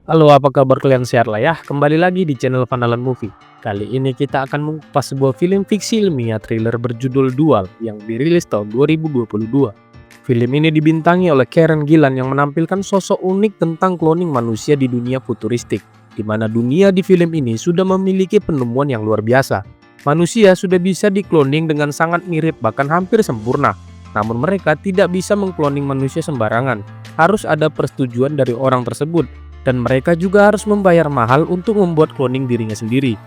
Halo, apa kabar kalian sehat lah ya? Kembali lagi di channel Fanalan Movie. Kali ini kita akan mengupas sebuah film fiksi ilmiah thriller berjudul Dual yang dirilis tahun 2022. Film ini dibintangi oleh Karen Gillan yang menampilkan sosok unik tentang cloning manusia di dunia futuristik, di mana dunia di film ini sudah memiliki penemuan yang luar biasa. Manusia sudah bisa dikloning dengan sangat mirip bahkan hampir sempurna. Namun mereka tidak bisa mengkloning manusia sembarangan. Harus ada persetujuan dari orang tersebut dan mereka juga harus membayar mahal untuk membuat cloning dirinya sendiri.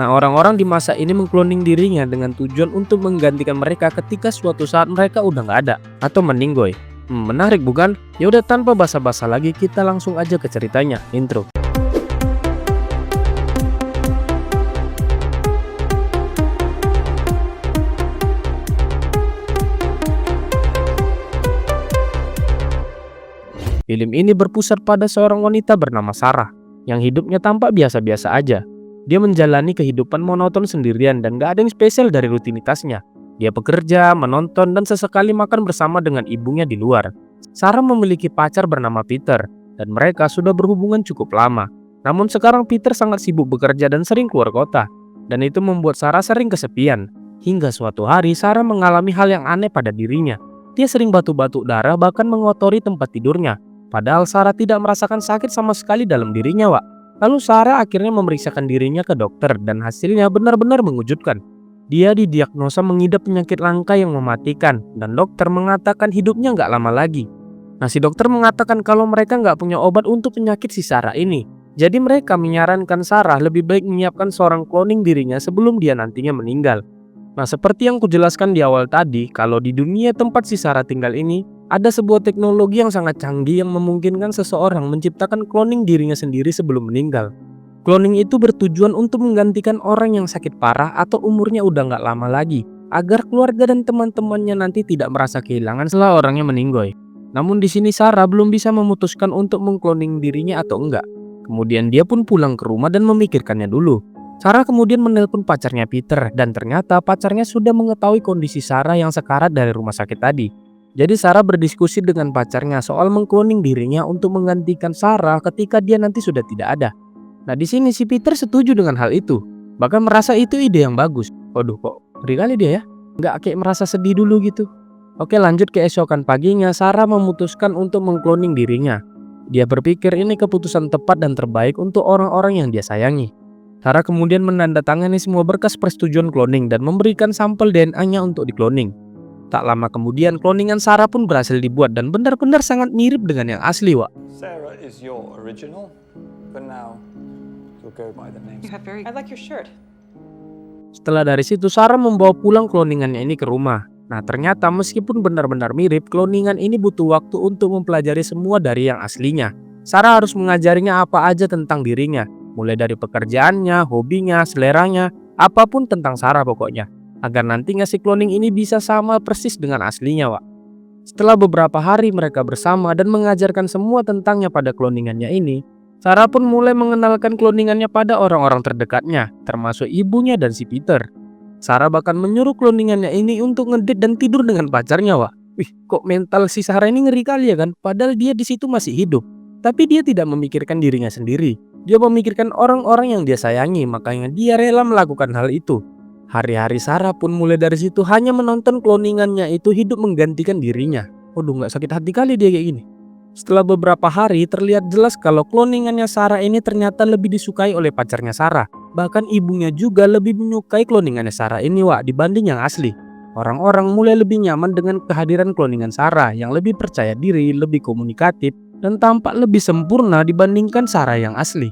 Nah, orang-orang di masa ini mengkloning dirinya dengan tujuan untuk menggantikan mereka ketika suatu saat mereka udah nggak ada atau meninggoy. Menarik bukan? Ya udah tanpa basa-basa lagi kita langsung aja ke ceritanya. Intro. Film ini berpusat pada seorang wanita bernama Sarah yang hidupnya tampak biasa-biasa aja. Dia menjalani kehidupan monoton sendirian dan gak ada yang spesial dari rutinitasnya. Dia bekerja, menonton, dan sesekali makan bersama dengan ibunya di luar. Sarah memiliki pacar bernama Peter dan mereka sudah berhubungan cukup lama. Namun sekarang Peter sangat sibuk bekerja dan sering keluar kota. Dan itu membuat Sarah sering kesepian. Hingga suatu hari Sarah mengalami hal yang aneh pada dirinya. Dia sering batuk-batuk darah bahkan mengotori tempat tidurnya. Padahal Sarah tidak merasakan sakit sama sekali dalam dirinya, Wak. Lalu Sarah akhirnya memeriksakan dirinya ke dokter dan hasilnya benar-benar mengejutkan. Dia didiagnosa mengidap penyakit langka yang mematikan dan dokter mengatakan hidupnya nggak lama lagi. Nah, si dokter mengatakan kalau mereka nggak punya obat untuk penyakit si Sarah ini. Jadi mereka menyarankan Sarah lebih baik menyiapkan seorang cloning dirinya sebelum dia nantinya meninggal. Nah, seperti yang kujelaskan di awal tadi, kalau di dunia tempat si Sarah tinggal ini, ada sebuah teknologi yang sangat canggih yang memungkinkan seseorang menciptakan cloning dirinya sendiri sebelum meninggal. Cloning itu bertujuan untuk menggantikan orang yang sakit parah atau umurnya udah nggak lama lagi, agar keluarga dan teman-temannya nanti tidak merasa kehilangan setelah orangnya meninggoy. Namun di sini Sarah belum bisa memutuskan untuk mengkloning dirinya atau enggak. Kemudian dia pun pulang ke rumah dan memikirkannya dulu. Sarah kemudian menelpon pacarnya Peter dan ternyata pacarnya sudah mengetahui kondisi Sarah yang sekarat dari rumah sakit tadi. Jadi Sarah berdiskusi dengan pacarnya soal mengkloning dirinya untuk menggantikan Sarah ketika dia nanti sudah tidak ada. Nah, di sini si Peter setuju dengan hal itu, bahkan merasa itu ide yang bagus. Waduh, kok ngeri kali dia ya, nggak kayak merasa sedih dulu gitu. Oke, lanjut keesokan paginya Sarah memutuskan untuk mengkloning dirinya. Dia berpikir ini keputusan tepat dan terbaik untuk orang-orang yang dia sayangi. Sarah kemudian menandatangani semua berkas persetujuan cloning dan memberikan sampel DNA-nya untuk dikloning. Tak lama kemudian cloningan Sarah pun berhasil dibuat dan benar-benar sangat mirip dengan yang asli, Wak. Sarah is your original, but now you'll go by the name. I like your shirt. Setelah dari situ Sarah membawa pulang cloningannya ini ke rumah. Nah, ternyata meskipun benar-benar mirip, cloningan ini butuh waktu untuk mempelajari semua dari yang aslinya. Sarah harus mengajarinya apa aja tentang dirinya, mulai dari pekerjaannya, hobinya, seleranya, apapun tentang Sarah pokoknya, agar nantinya si cloning ini bisa sama persis dengan aslinya, Wak. Setelah beberapa hari mereka bersama dan mengajarkan semua tentangnya pada cloningannya ini, Sarah pun mulai mengenalkan cloningannya pada orang-orang terdekatnya, termasuk ibunya dan si Peter. Sarah bahkan menyuruh cloningannya ini untuk ngedate dan tidur dengan pacarnya, Wak. Wih, kok mental si Sarah ini ngeri kali ya kan? Padahal dia di situ masih hidup. Tapi dia tidak memikirkan dirinya sendiri. Dia memikirkan orang-orang yang dia sayangi, makanya dia rela melakukan hal itu. Hari-hari Sarah pun mulai dari situ hanya menonton cloningannya itu hidup menggantikan dirinya. Waduh, nggak sakit hati kali dia kayak gini. Setelah beberapa hari terlihat jelas kalau cloningannya Sarah ini ternyata lebih disukai oleh pacarnya Sarah. Bahkan ibunya juga lebih menyukai cloningannya Sarah ini, Wak, dibanding yang asli. Orang-orang mulai lebih nyaman dengan kehadiran cloningan Sarah yang lebih percaya diri, lebih komunikatif, dan tampak lebih sempurna dibandingkan Sarah yang asli.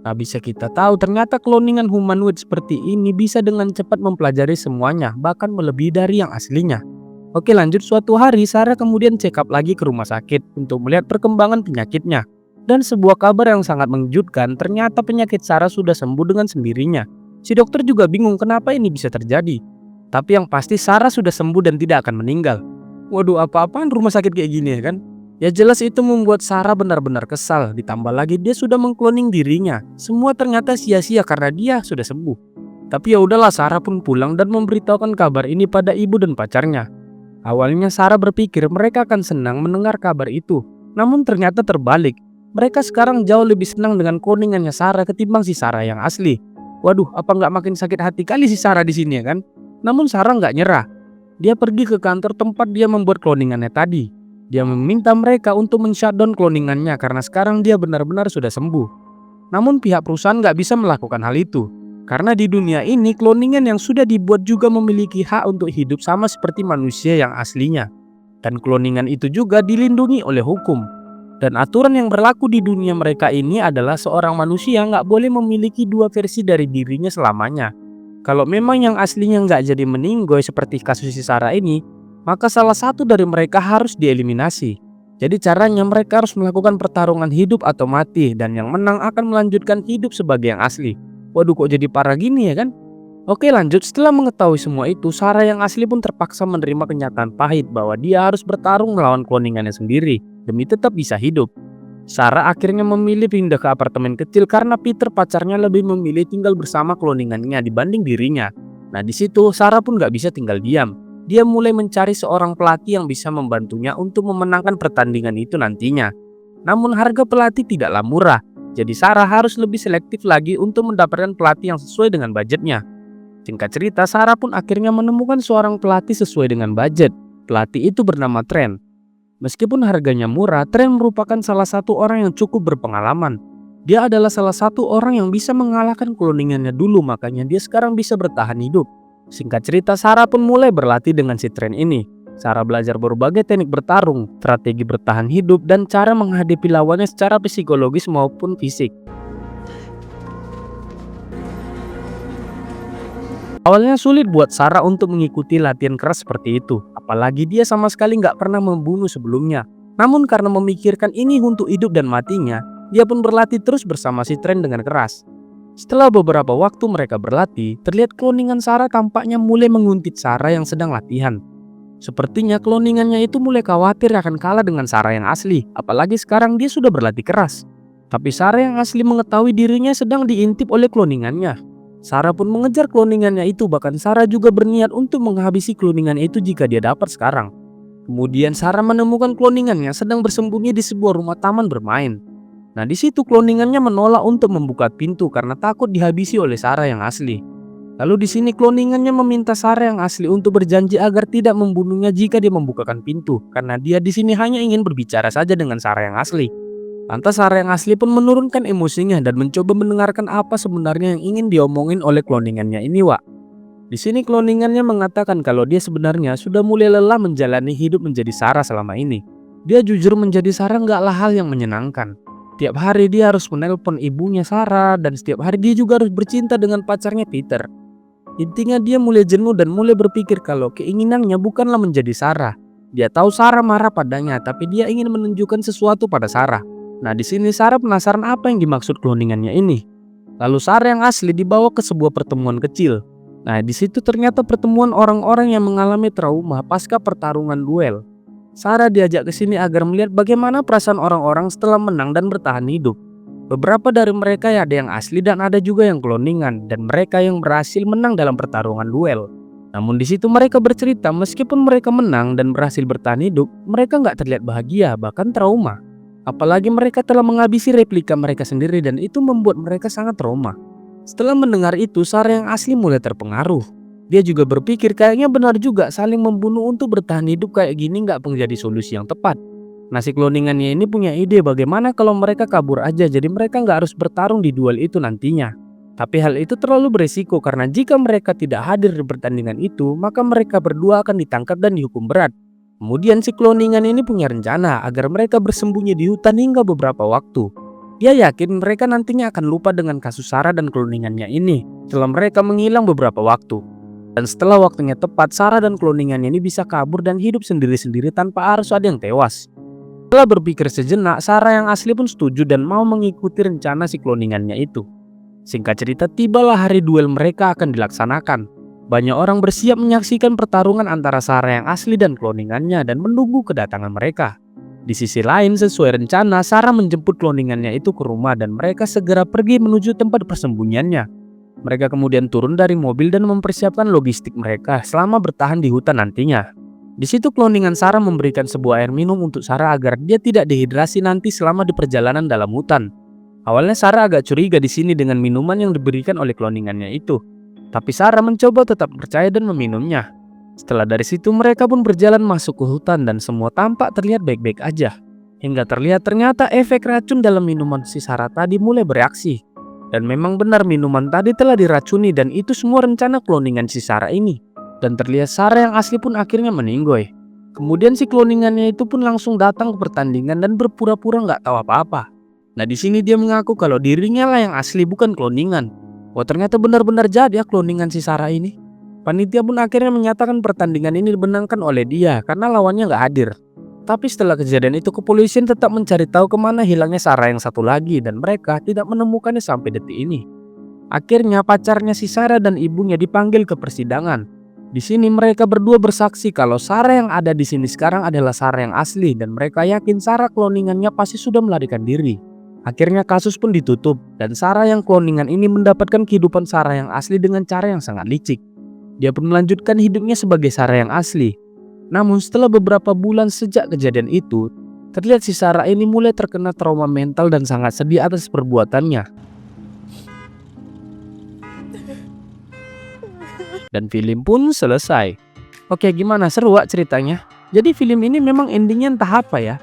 Nah, bisa kita tahu ternyata cloningan humanoid seperti ini bisa dengan cepat mempelajari semuanya, bahkan melebihi dari yang aslinya. Oke, lanjut, suatu hari Sarah kemudian check up lagi ke rumah sakit untuk melihat perkembangan penyakitnya. Dan sebuah kabar yang sangat mengejutkan, ternyata penyakit Sarah sudah sembuh dengan sendirinya. Si dokter juga bingung kenapa ini bisa terjadi. Tapi yang pasti Sarah sudah sembuh dan tidak akan meninggal. Waduh, apa-apaan rumah sakit kayak gini ya kan? Ya jelas itu membuat Sarah benar-benar kesal, ditambah lagi dia sudah mengkloning dirinya. Semua ternyata sia-sia karena dia sudah sembuh. Tapi ya udahlah, Sarah pun pulang dan memberitahukan kabar ini pada ibu dan pacarnya. Awalnya Sarah berpikir mereka akan senang mendengar kabar itu, namun ternyata terbalik. Mereka sekarang jauh lebih senang dengan cloningannya Sarah ketimbang si Sarah yang asli. Waduh, apa nggak makin sakit hati kali si Sarah di sini ya kan? Namun Sarah nggak nyerah. Dia pergi ke kantor tempat dia membuat cloningannya tadi. Dia meminta mereka untuk men-shutdown cloningannya karena sekarang dia benar-benar sudah sembuh. Namun pihak perusahaan nggak bisa melakukan hal itu. Karena di dunia ini cloningan yang sudah dibuat juga memiliki hak untuk hidup sama seperti manusia yang aslinya. Dan cloningan itu juga dilindungi oleh hukum. Dan aturan yang berlaku di dunia mereka ini adalah seorang manusia nggak boleh memiliki dua versi dari dirinya selamanya. Kalau memang yang aslinya nggak jadi meninggoy seperti kasus si Sarah ini, maka salah satu dari mereka harus dieliminasi. Jadi caranya mereka harus melakukan pertarungan hidup atau mati dan yang menang akan melanjutkan hidup sebagai yang asli. Waduh, kok jadi parah gini ya kan? Oke, lanjut. Setelah mengetahui semua itu, Sarah yang asli pun terpaksa menerima kenyataan pahit bahwa dia harus bertarung melawan cloningannya sendiri demi tetap bisa hidup. Sarah akhirnya memilih pindah ke apartemen kecil karena Peter pacarnya lebih memilih tinggal bersama cloningannya dibanding dirinya. Nah di situ Sarah pun gak bisa tinggal diam. Dia mulai mencari seorang pelatih yang bisa membantunya untuk memenangkan pertandingan itu nantinya. Namun harga pelatih tidaklah murah, jadi Sarah harus lebih selektif lagi untuk mendapatkan pelatih yang sesuai dengan budgetnya. Singkat cerita, Sarah pun akhirnya menemukan seorang pelatih sesuai dengan budget. Pelatih itu bernama Trent. Meskipun harganya murah, Trent merupakan salah satu orang yang cukup berpengalaman. Dia adalah salah satu orang yang bisa mengalahkan cloningannya dulu, makanya dia sekarang bisa bertahan hidup. Singkat cerita, Sarah pun mulai berlatih dengan si Trent ini. Sarah belajar berbagai teknik bertarung, strategi bertahan hidup, dan cara menghadapi lawannya secara psikologis maupun fisik. Awalnya sulit buat Sarah untuk mengikuti latihan keras seperti itu, apalagi dia sama sekali nggak pernah membunuh sebelumnya. Namun karena memikirkan ini untuk hidup dan matinya, dia pun berlatih terus bersama si Trent dengan keras. Setelah beberapa waktu mereka berlatih, terlihat cloningan Sarah tampaknya mulai menguntit Sarah yang sedang latihan. Sepertinya cloningannya itu mulai khawatir akan kalah dengan Sarah yang asli, apalagi sekarang dia sudah berlatih keras. Tapi Sarah yang asli mengetahui dirinya sedang diintip oleh cloningannya. Sarah pun mengejar cloningannya itu, bahkan Sarah juga berniat untuk menghabisi cloningan itu jika dia dapat sekarang. Kemudian Sarah menemukan cloningannya sedang bersembunyi di sebuah rumah taman bermain. Nah di situ cloningannya menolak untuk membuka pintu karena takut dihabisi oleh Sarah yang asli. Lalu di sini cloningannya meminta Sarah yang asli untuk berjanji agar tidak membunuhnya jika dia membukakan pintu, karena dia di sini hanya ingin berbicara saja dengan Sarah yang asli. Lantas Sarah yang asli pun menurunkan emosinya dan mencoba mendengarkan apa sebenarnya yang ingin diomongin oleh cloningannya ini, Wak. Di sini cloningannya mengatakan kalau dia sebenarnya sudah mulai lelah menjalani hidup menjadi Sarah selama ini. Dia jujur menjadi Sarah nggaklah hal yang menyenangkan. Tiap hari dia harus menelpon ibunya Sarah dan setiap hari dia juga harus bercinta dengan pacarnya Peter. Intinya dia mulai jenuh dan mulai berpikir kalau keinginannya bukanlah menjadi Sarah. Dia tahu Sarah marah padanya, tapi dia ingin menunjukkan sesuatu pada Sarah. Nah di sini Sarah penasaran apa yang dimaksud cloningannya ini. Lalu Sarah yang asli dibawa ke sebuah pertemuan kecil. Nah di situ ternyata pertemuan orang-orang yang mengalami trauma pasca pertarungan duel. Sarah diajak ke sini agar melihat bagaimana perasaan orang-orang setelah menang dan bertahan hidup. Beberapa dari mereka ada yang asli dan ada juga yang cloningan, dan mereka yang berhasil menang dalam pertarungan duel. Namun di situ mereka bercerita meskipun mereka menang dan berhasil bertahan hidup, mereka nggak terlihat bahagia, bahkan trauma. Apalagi mereka telah menghabisi replika mereka sendiri dan itu membuat mereka sangat trauma. Setelah mendengar itu, Sarah yang asli mulai terpengaruh. Dia juga berpikir kayaknya benar juga saling membunuh untuk bertahan hidup kayak gini nggak menjadi solusi yang tepat. Nah si cloningannya ini punya ide bagaimana kalau mereka kabur aja, jadi mereka nggak harus bertarung di duel itu nantinya. Tapi hal itu terlalu beresiko karena jika mereka tidak hadir di pertandingan itu, maka mereka berdua akan ditangkap dan dihukum berat. Kemudian si cloningan ini punya rencana agar mereka bersembunyi di hutan hingga beberapa waktu. Dia yakin mereka nantinya akan lupa dengan kasus Sarah dan cloningannya ini setelah mereka menghilang beberapa waktu. Dan setelah waktunya tepat, Sarah dan cloningannya ini bisa kabur dan hidup sendiri-sendiri tanpa harus ada yang tewas. Setelah berpikir sejenak, Sarah yang asli pun setuju dan mau mengikuti rencana si cloningannya itu. Singkat cerita, tibalah hari duel mereka akan dilaksanakan. Banyak orang bersiap menyaksikan pertarungan antara Sarah yang asli dan cloningannya dan menunggu kedatangan mereka. Di sisi lain, sesuai rencana, Sarah menjemput cloningannya itu ke rumah dan mereka segera pergi menuju tempat persembunyiannya. Mereka kemudian turun dari mobil dan mempersiapkan logistik mereka selama bertahan di hutan nantinya. Di situ cloningan Sarah memberikan sebuah air minum untuk Sarah agar dia tidak dehidrasi nanti selama di perjalanan dalam hutan. Awalnya Sarah agak curiga di sini dengan minuman yang diberikan oleh cloningannya itu. Tapi Sarah mencoba tetap percaya dan meminumnya. Setelah dari situ mereka pun berjalan masuk ke hutan dan semua tampak terlihat baik-baik aja. Hingga terlihat ternyata efek racun dalam minuman si Sarah tadi mulai bereaksi. Dan memang benar minuman tadi telah diracuni dan itu semua rencana cloningan si Sarah ini. Dan terlihat Sarah yang asli pun akhirnya meninggoy. Kemudian si cloningannya itu pun langsung datang ke pertandingan dan berpura-pura nggak tahu apa-apa. Nah di sini dia mengaku kalau dirinya lah yang asli bukan cloningan. Wah ternyata benar-benar jadi ya cloningan si Sarah ini. Panitia pun akhirnya menyatakan pertandingan ini dimenangkan oleh dia karena lawannya nggak hadir. Tapi setelah kejadian itu kepolisian tetap mencari tahu kemana hilangnya Sarah yang satu lagi dan mereka tidak menemukannya sampai detik ini. Akhirnya pacarnya si Sarah dan ibunya dipanggil ke persidangan. Di sini mereka berdua bersaksi kalau Sarah yang ada di sini sekarang adalah Sarah yang asli dan mereka yakin Sarah cloningannya pasti sudah melarikan diri. Akhirnya kasus pun ditutup dan Sarah yang cloningan ini mendapatkan kehidupan Sarah yang asli dengan cara yang sangat licik. Dia pun melanjutkan hidupnya sebagai Sarah yang asli. Namun setelah beberapa bulan sejak kejadian itu, terlihat si Sarah ini mulai terkena trauma mental dan sangat sedih atas perbuatannya. Dan film pun selesai. Oke gimana, seru wak ceritanya? Jadi film ini memang endingnya entah apa ya.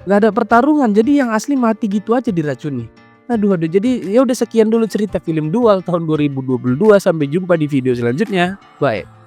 Gak ada pertarungan, jadi yang asli mati gitu aja diracuni. Aduh jadi ya udah sekian dulu cerita film Dual tahun 2022. Sampai jumpa di video selanjutnya. Bye.